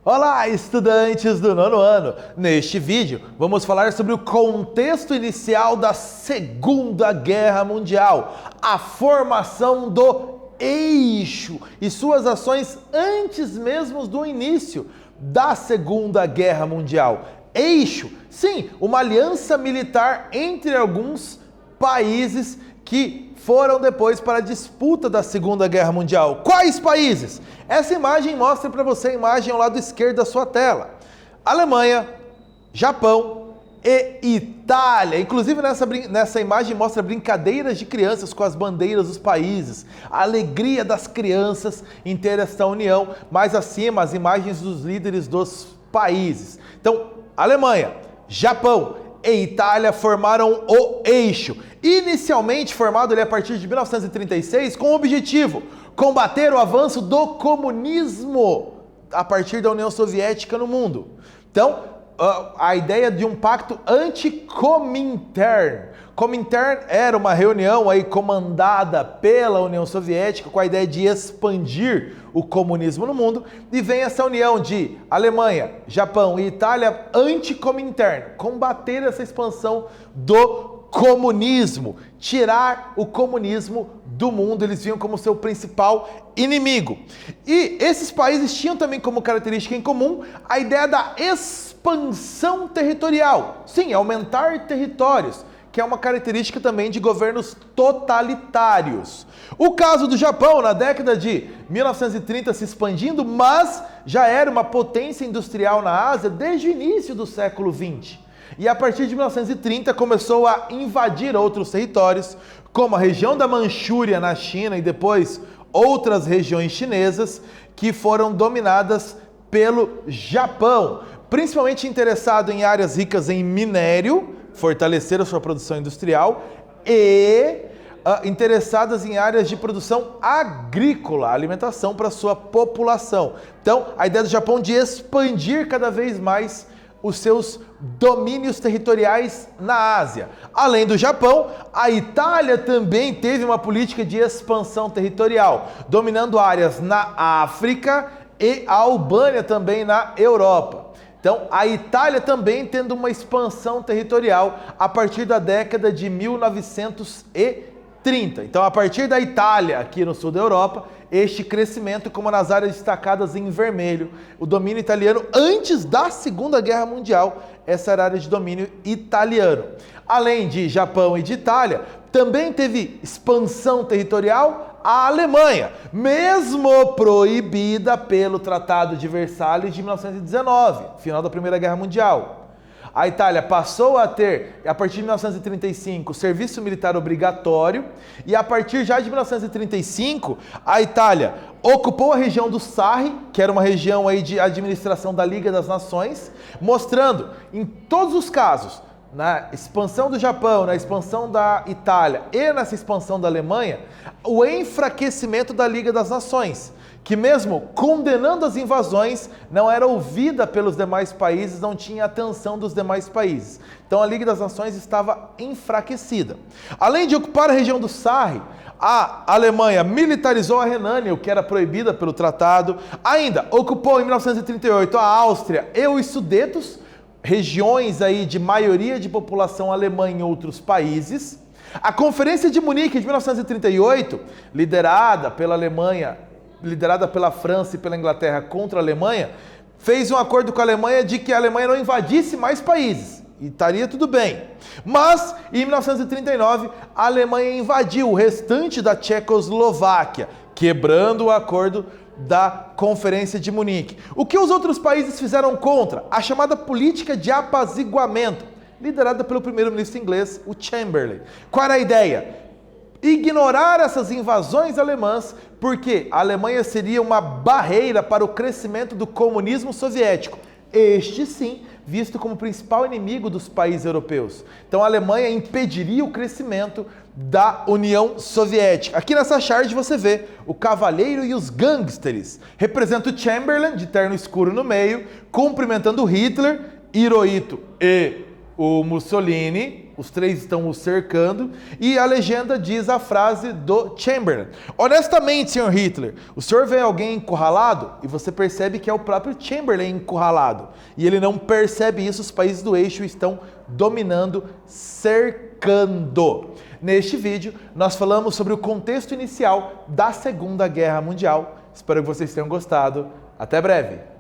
Olá, estudantes do nono ano! Neste vídeo, vamos falar sobre o contexto inicial da Segunda Guerra Mundial, a formação do eixo e suas ações antes mesmo do início da Segunda Guerra Mundial. Eixo, sim, uma aliança militar entre alguns países que foram depois para a disputa da Segunda Guerra Mundial. Quais países? Essa imagem mostra para você a imagem ao lado esquerdo da sua tela. Alemanha, Japão e Itália. Inclusive nessa imagem mostra brincadeiras de crianças com as bandeiras dos países. A alegria das crianças em ter esta união. Mais acima, as imagens dos líderes dos países. Então, Alemanha, Japão e Itália formaram o eixo, inicialmente formado a partir de 1936 com o objetivo combater o avanço do comunismo a partir da União Soviética no mundo. Então, a ideia de um pacto anti-Comintern. Comintern era uma reunião aí comandada pela União Soviética com a ideia de expandir o comunismo no mundo, e vem essa união de Alemanha, Japão e Itália anti-Comintern, combater essa expansão do comunismo, tirar o comunismo do mundo. Eles viam como seu principal inimigo. E esses países tinham também como característica em comum a ideia da expansão territorial. Sim, aumentar territórios, que é uma característica também de governos totalitários. O caso do Japão, na década de 1930 se expandindo, mas já era uma potência industrial na Ásia desde o início do século XX. E a partir de 1930 começou a invadir outros territórios, como a região da Manchúria na China e depois outras regiões chinesas que foram dominadas pelo Japão, principalmente interessado em áreas ricas em minério, fortalecer a sua produção industrial, e interessadas em áreas de produção agrícola, alimentação para a sua população. Então, a ideia do Japão de expandir cada vez mais os seus domínios territoriais na Ásia. Além do Japão, a Itália também teve uma política de expansão territorial, dominando áreas na África e a Albânia também na Europa. Então, a Itália também tendo uma expansão territorial a partir da década de 1930. Então, a partir da Itália, aqui no sul da Europa, este crescimento, como nas áreas destacadas em vermelho, o domínio italiano antes da Segunda Guerra Mundial, essa era a área de domínio italiano. Além de Japão e de Itália, também teve expansão territorial a Alemanha, mesmo proibida pelo Tratado de Versalhes de 1919, final da Primeira Guerra Mundial. A Itália passou a ter, a partir de 1935, serviço militar obrigatório, e a partir já de 1935, a Itália ocupou a região do Sarre, que era uma região aí de administração da Liga das Nações, mostrando, em todos os casos, na expansão do Japão, na expansão da Itália e nessa expansão da Alemanha, o enfraquecimento da Liga das Nações, que mesmo condenando as invasões, não era ouvida pelos demais países, não tinha atenção dos demais países. Então a Liga das Nações estava enfraquecida. Além de ocupar a região do Sarre, a Alemanha militarizou a Renânia, o que era proibida pelo tratado. Ainda ocupou em 1938 a Áustria e os Sudetos, regiões aí de maioria de população alemã em outros países. A Conferência de Munique de 1938, liderada pela Alemanha, liderada pela França e pela Inglaterra contra a Alemanha, fez um acordo com a Alemanha de que a Alemanha não invadisse mais países, e estaria tudo bem. Mas, em 1939, a Alemanha invadiu o restante da Tchecoslováquia, quebrando o acordo da Conferência de Munique. O que os outros países fizeram contra? A chamada política de apaziguamento, liderada pelo primeiro-ministro inglês, o Chamberlain. Qual era a ideia? Ignorar essas invasões alemãs, porque a Alemanha seria uma barreira para o crescimento do comunismo soviético. Este sim, visto como principal inimigo dos países europeus. Então a Alemanha impediria o crescimento da União Soviética. Aqui nessa chart você vê o cavaleiro e os gangsters. Representa o Chamberlain, de terno escuro no meio, cumprimentando Hitler, Hirohito e o Mussolini, os três estão o cercando, e a legenda diz a frase do Chamberlain. Honestamente, senhor Hitler, o senhor vê alguém encurralado e você percebe que é o próprio Chamberlain encurralado. E ele não percebe isso, os países do eixo estão dominando, cercando. Neste vídeo, nós falamos sobre o contexto inicial da Segunda Guerra Mundial. Espero que vocês tenham gostado. Até breve!